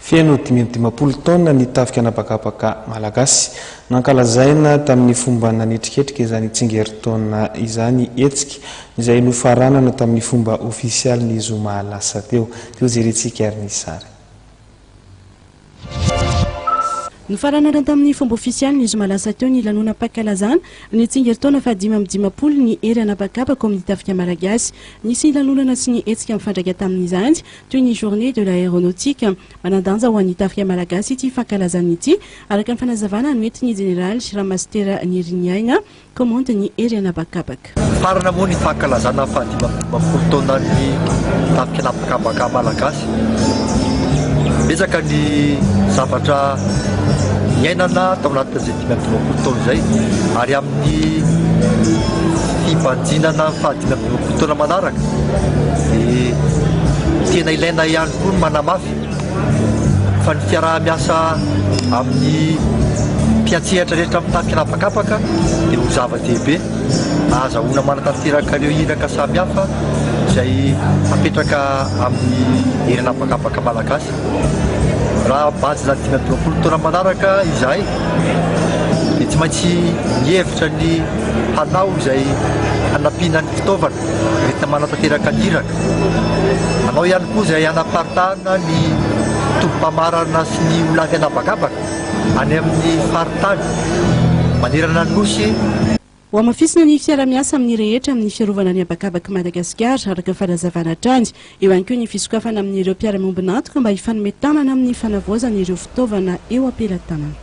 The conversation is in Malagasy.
Feno 5 taona nitafika anabakabaka malagasy nankalazaina tamin'ny fomba nanetriketrika izany tsingeritaona izany etsika izay nofaranana tamin'ny fomba ofisialy ny zoma lasa teo jerentsika ary ny sary. Nofaranana tamin'ny fomba ofisialy ny zoma lasa teo ny lanonam-pankalazana ny tsingeritaona fa 5 ny ery anabakabaka amin'ny tafika malagasy nisy lanonana sy ny etsika mifandraika tamin'izany toy ny journée de l'aéronautique manandanja ho an'ny tafika malagasy ity fankalazana ity araka ny fanazavana noentiny général Ramastera Niriniaina commande ny ery anabakabaka. Farana moa ny fankalazana fa 5 taona ny tafika anabakabaka malagasy. Betsaka ny zavatra iainana tao anatin'izay 5 taona izay ary amin'ny fibanjinana fa 5 taona manaraka dia tena ilaina ihany koa ny manamafy fa ny fiaraha-miasa amin'ny mpiantsehatra rehetra amin'ny tafika anabakabaka dia ho zava-dehibe ahazahoana manatanteraka ireo iraka samihafa izay apetraka amin'ny ery anabakabaka malagasy. Raha bajy zany 5 taona manaraka izahay dia tsy maintsy mihevitra ny hanao izay hanampiana ny fitaovana rehetra manatanteraka ny iraka. Hanao ihany koa izay hanaparitahana ny tompam-pamarana sy ny olavy anabakabaka any amin'ny faritany manerana ny nosy. Ho amafisina ny fiara-miasa amin'ny rehetra amin'ny fiarovana ny abakabaka Madagasikara araka fanazavana hatrany eo ihany koa ny fisokafana amin'ireo mpiara-miombina antoka mba hifanomitanana amin'ny fanavaozana ireo fitaovana eo ampelantanana.